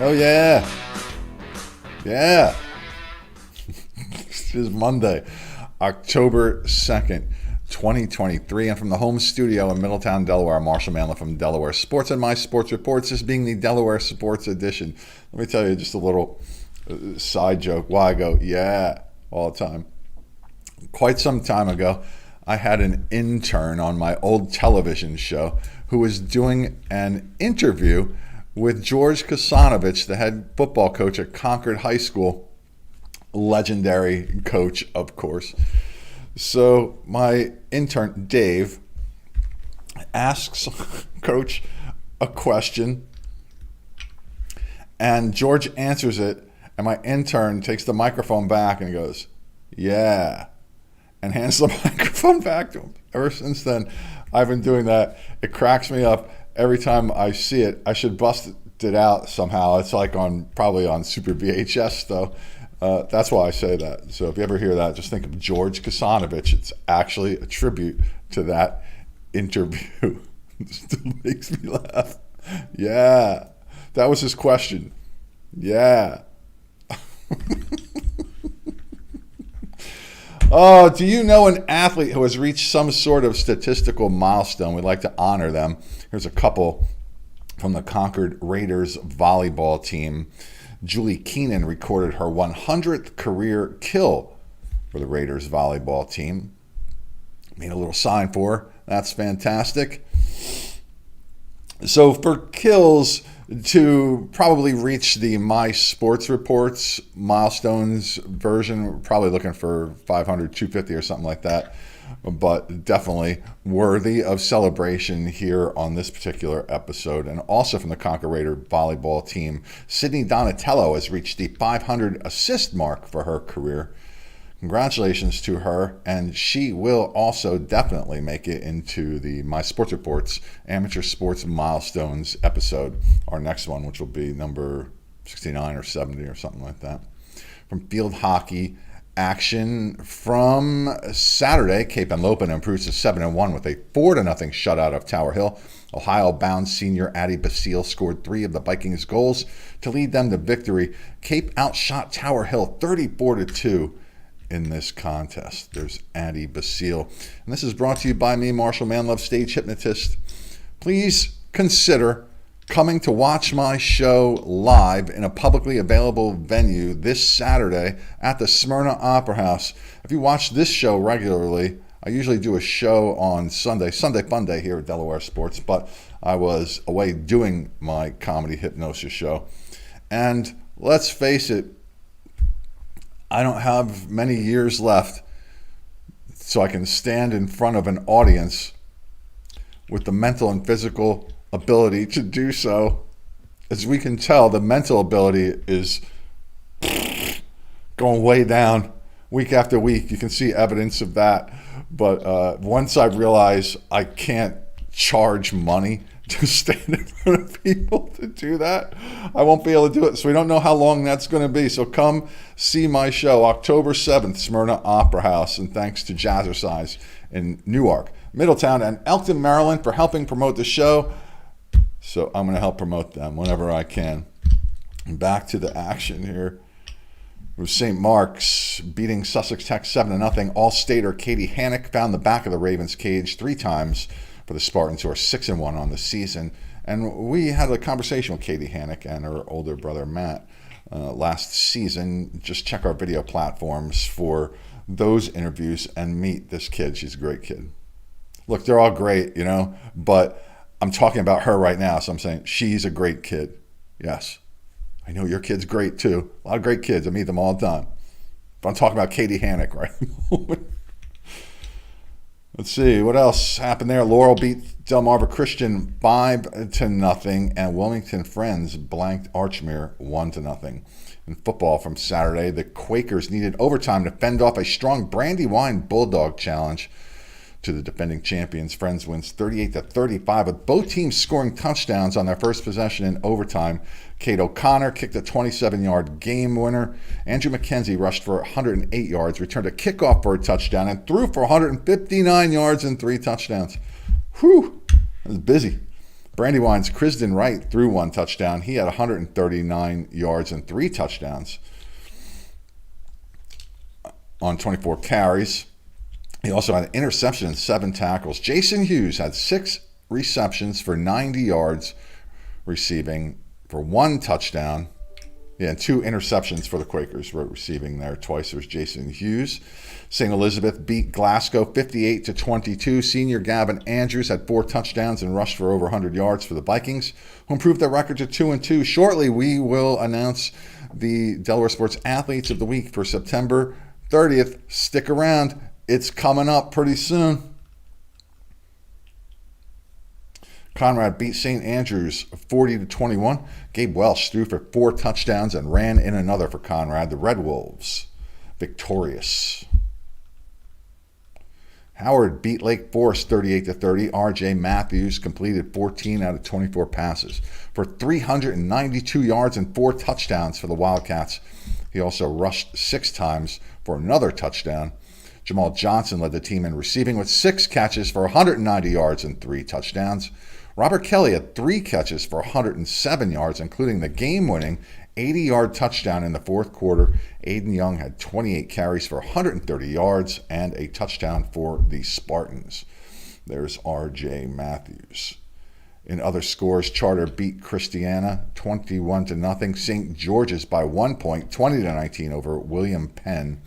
Oh, yeah. Yeah. This is Monday, October 2nd, 2023. And from the home studio in Middletown, Delaware, Marshal Manlove from Delaware Sports and My Sports Reports, this being the Delaware Sports Edition. Let me tell you just a little side joke why I go, yeah, all the time. Quite some time ago, I had an intern on my old television show who was doing an interview with George Kasanovich, the head football coach at Concord High School, legendary coach, of course. So my intern, Dave, asks Coach a question, and George answers it, and my intern takes the microphone back and goes, yeah, and hands the microphone back to him. Ever since then, I've been doing that. It cracks me up every time I see it. I should bust it out somehow. It's like probably on Super VHS, though. That's why I say that. So if you ever hear that, just think of George Kasanovich. It's actually a tribute to that interview. It still makes me laugh. Yeah, that was his question. Yeah. Oh, do you know an athlete who has reached some sort of statistical milestone? We'd like to honor them. Here's a couple from the Concord Raiders volleyball team. Julie Keenan recorded her 100th career kill for the Raiders volleyball team. Made a little sign for her. That's fantastic. So for kills, to probably reach the My Sports Reports milestones version, we're probably looking for 500, 250 or something like that. But definitely worthy of celebration here on this particular episode. And also from the Concord Raider volleyball team, Sydney Donatello has reached the 500 assist mark for her career. Congratulations to her, and she will also definitely make it into the My Sports Reports Amateur Sports Milestones episode, our next one, which will be number 69 or 70 or something like that. From field hockey action from Saturday, Cape Henlopen improves to 7-1 with a 4-0 shutout of Tower Hill. Ohio-bound senior Addie Basile scored 3 of the Vikings' goals to lead them to victory. Cape outshot Tower Hill 34-2 in this contest. There's Addie Basile. And this is brought to you by me, Marshal Manlove, stage hypnotist. Please consider coming to watch my show live in a publicly available venue this Saturday at the Smyrna Opera House. If you watch this show regularly, I usually do a show on Sunday Fun Day here at Delaware Sports, but I was away doing my comedy hypnosis show. And let's face it, I don't have many years left so I can stand in front of an audience with the mental and physical ability to do so. As we can tell, the mental ability is going way down week after week. You can see evidence of that. But once I realize I can't charge money to stand in front of people to do that, I won't be able to do it. So we don't know how long that's going to be. So come see my show October 7th, Smyrna Opera House. And thanks to Jazzercise in Newark, Middletown, and Elkton, Maryland for helping promote the show. So I'm going to help promote them whenever I can. And back to the action here. It was St. Mark's beating Sussex Tech 7-0. All-Stater Katie Hannock found the back of the Ravens' cage 3 times for the Spartans, who are 6-1 on the season. And we had a conversation with Katie Hannock and her older brother Matt last season. Just check our video platforms for those interviews and meet this kid. She's a great kid. Look, they're all great, but I'm talking about her right now, so I'm saying she's a great kid. Yes. I know your kid's great too. A lot of great kids. I meet them all the time. But I'm talking about Katie Hannock right now. Let's see, what else happened there? Laurel beat Delmarva Christian 5-0, and Wilmington Friends blanked Archmere 1-0. In football from Saturday, the Quakers needed overtime to fend off a strong Brandywine Bulldog challenge to the defending champions. Friends wins 38-35, with both teams scoring touchdowns on their first possession in overtime. Kate O'Connor kicked a 27-yard game winner. Andrew McKenzie rushed for 108 yards, returned a kickoff for a touchdown, and threw for 159 yards and 3 touchdowns. Whew, that was busy. Brandywine's Krisden Wright threw 1 touchdown. He had 139 yards and 3 touchdowns on 24 carries. He also had an interception and 7 tackles. Jason Hughes had 6 receptions for 90 yards receiving for 1 touchdown. Yeah, and 2 interceptions for the Quakers receiving there twice. There's Jason Hughes. St. Elizabeth beat Glasgow 58-22. Senior Gavin Andrews had 4 touchdowns and rushed for over 100 yards for the Vikings, who improved their record to 2-2. Shortly, we will announce the Delaware Sports Athletes of the Week for September 30th. Stick around. It's coming up pretty soon. Conrad beat St. Andrews 40-21. Gabe Welsh threw for 4 touchdowns and ran in another for Conrad. The Red Wolves victorious. Howard beat Lake Forest 38-30. R.J. Matthews completed 14 out of 24 passes for 392 yards and 4 touchdowns for the Wildcats. He also rushed 6 times for another touchdown. Jamal Johnson led the team in receiving with 6 catches for 190 yards and 3 touchdowns. Robert Kelly had 3 catches for 107 yards, including the game-winning 80-yard touchdown in the fourth quarter. Aiden Young had 28 carries for 130 yards and a touchdown for the Spartans. There's R.J. Matthews. In other scores, Charter beat Christiana 21-0. St. George's by 1 point, 20-19 over William Penn.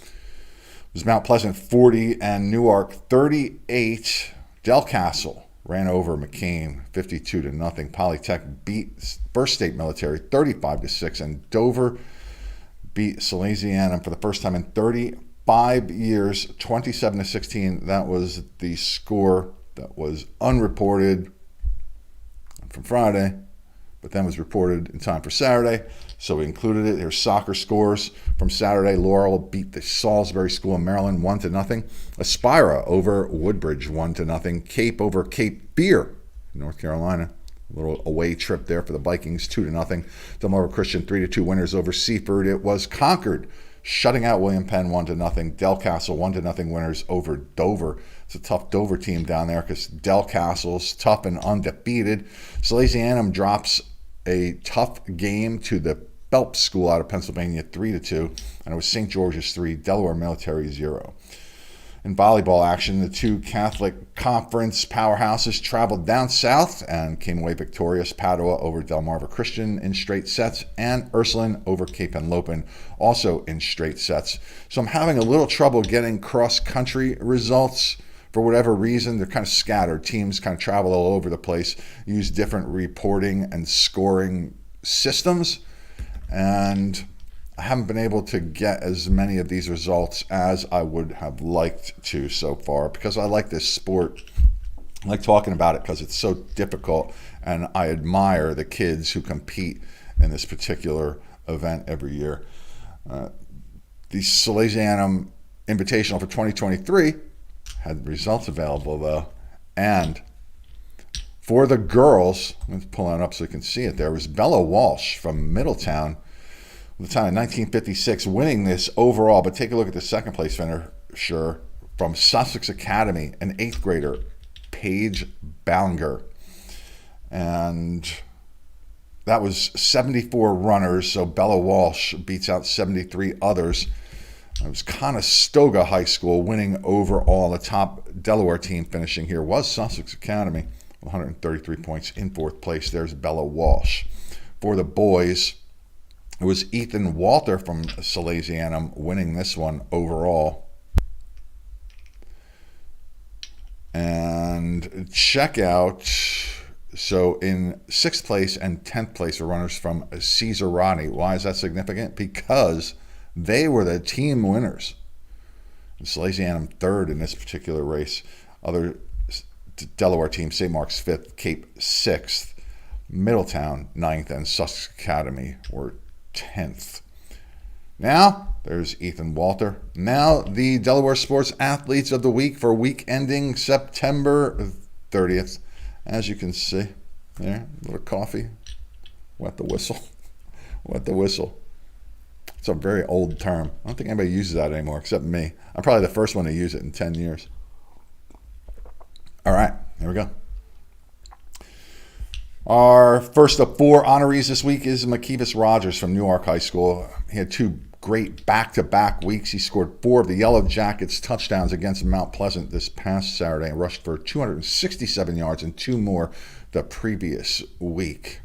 It was Mount Pleasant 40 and Newark 38. Del Castle ran over McCain 52-0. Polytech beat First State Military 35-6, and Dover beat Salesianum for the first time in 35 years 27-16. That was the score that was unreported from Friday, but then was reported in time for Saturday, so we included it. Here's soccer scores from Saturday. Laurel beat the Salisbury School in Maryland 1-0. Aspira over Woodbridge 1-0. Cape over Cape Fear in North Carolina. A little away trip there for the Vikings 2-0. Delmarva Christian 3-2 winners over Seaford. It was Concord shutting out William Penn 1-0. Del Castle 1-0 winners over Dover. It's a tough Dover team down there because Del Castle's tough and undefeated. Salesianum drops a tough game to the Phelps School out of Pennsylvania 3-2, and it was St. George's 3, Delaware Military 0. In volleyball action, the 2 Catholic Conference powerhouses traveled down south and came away victorious. Padua over Delmarva Christian in straight sets, and Ursuline over Cape Henlopen also in straight sets. So I'm having a little trouble getting cross-country results. For whatever reason, they're kind of scattered. Teams kind of travel all over the place, use different reporting and scoring systems, and I haven't been able to get as many of these results as I would have liked to so far, because I like this sport. I like talking about it because it's so difficult, and I admire the kids who compete in this particular event every year. The Salesianum Invitational for 2023 had results available, though, and for the girls, let's pull that up so you can see it. There was Bella Walsh from Middletown, the time in 1956, winning this overall. But take a look at the second place finisher from Sussex Academy, an 8th grader, Paige Ballinger. And that was 74 runners, so Bella Walsh beats out 73 others. It was Conestoga High School winning overall. The top Delaware team finishing here was Sussex Academy, 133 points in 4th place. There's Bella Walsh. For the boys, it was Ethan Walter from Salesianum winning this one overall. And check out, so in 6th place and 10th place are runners from Caesarati. Why is that significant? Because they were the team winners. Salesianum 3rd in this particular race. Other Delaware teams, St. Mark's 5th, Cape 6th, Middletown 9th, and Sussex Academy were 10th. Now, there's Ethan Walter. Now, the Delaware Sports Athletes of the Week for week ending September 30th. As you can see, there, a little coffee. Wet the whistle. Wet the whistle. It's a very old term. I don't think anybody uses that anymore except me. I'm probably the first one to use it in 10 years. All right, here we go. Our first of 4 honorees this week is McKevis Rogers from Newark High School. He had 2 great back-to-back weeks. He scored 4 of the Yellow Jackets touchdowns against Mount Pleasant this past Saturday and rushed for 267 yards and 2 more the previous week.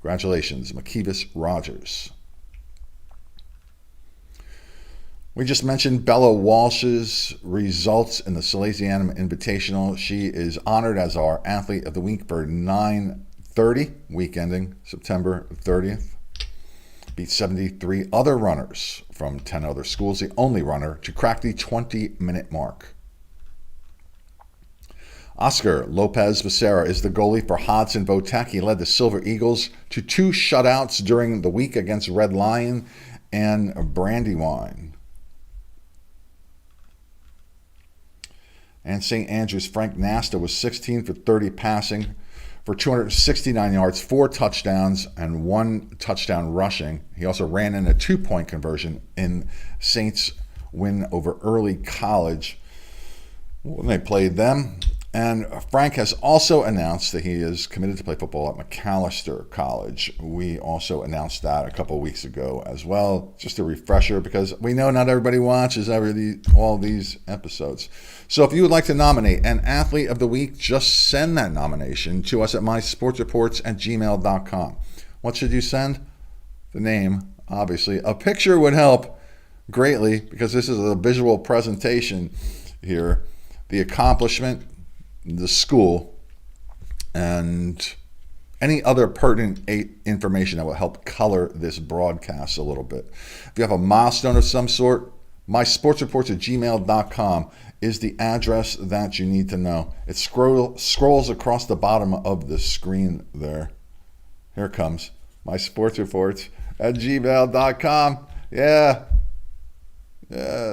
Congratulations, McKevis Rogers. We just mentioned Bella Walsh's results in the Salesianum Invitational. She is honored as our Athlete of the Week for 9/30, week ending September 30th. Beat 73 other runners from 10 other schools, the only runner to crack the 20-minute mark. Oscar Lopez Becerra is the goalie for Hodson Votech. He led the Silver Eagles to 2 shutouts during the week against Red Lion and Brandywine. And St. Andrews Frank Nasta was 16 for 30 passing for 269 yards, 4 touchdowns, and 1 touchdown rushing. He also ran in a 2-point conversion in Saints' win over Early College when they played them. And Frank has also announced that he is committed to play football at McAllister College. We also announced that a couple weeks ago as well. Just a refresher, because we know not everybody watches all these episodes. So if you would like to nominate an Athlete of the Week, just send that nomination to us at mysportsreports@gmail.com. What should you send? The name, obviously. A picture would help greatly, because this is a visual presentation here. The accomplishment, the school, and any other pertinent information that will help color this broadcast a little bit. If you have a milestone of some sort, mysportsreports@gmail.com is the address that you need to know. It scrolls across the bottom of the screen there. Here it comes. mysportsreports@gmail.com. Yeah.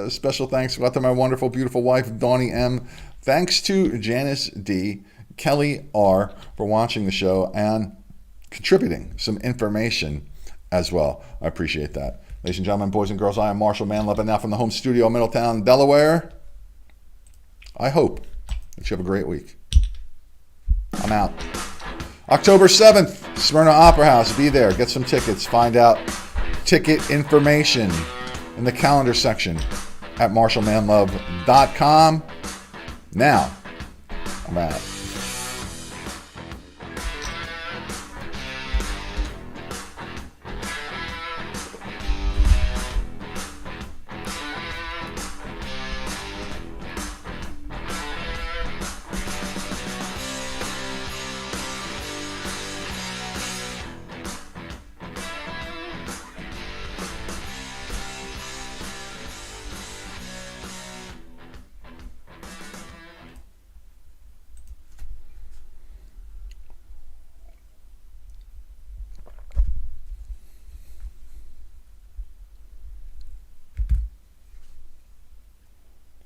Special thanks go out to my wonderful, beautiful wife, Dawnie M. Thanks to Janice D., Kelly R. for watching the show and contributing some information as well. I appreciate that. Ladies and gentlemen, boys and girls, I am Marshal Manlove, and now from the home studio in Middletown, Delaware, I hope that you have a great week. I'm out. October 7th, Smyrna Opera House. Be there. Get some tickets. Find out ticket information in the calendar section at marshallmanlove.com. Now, I'm out.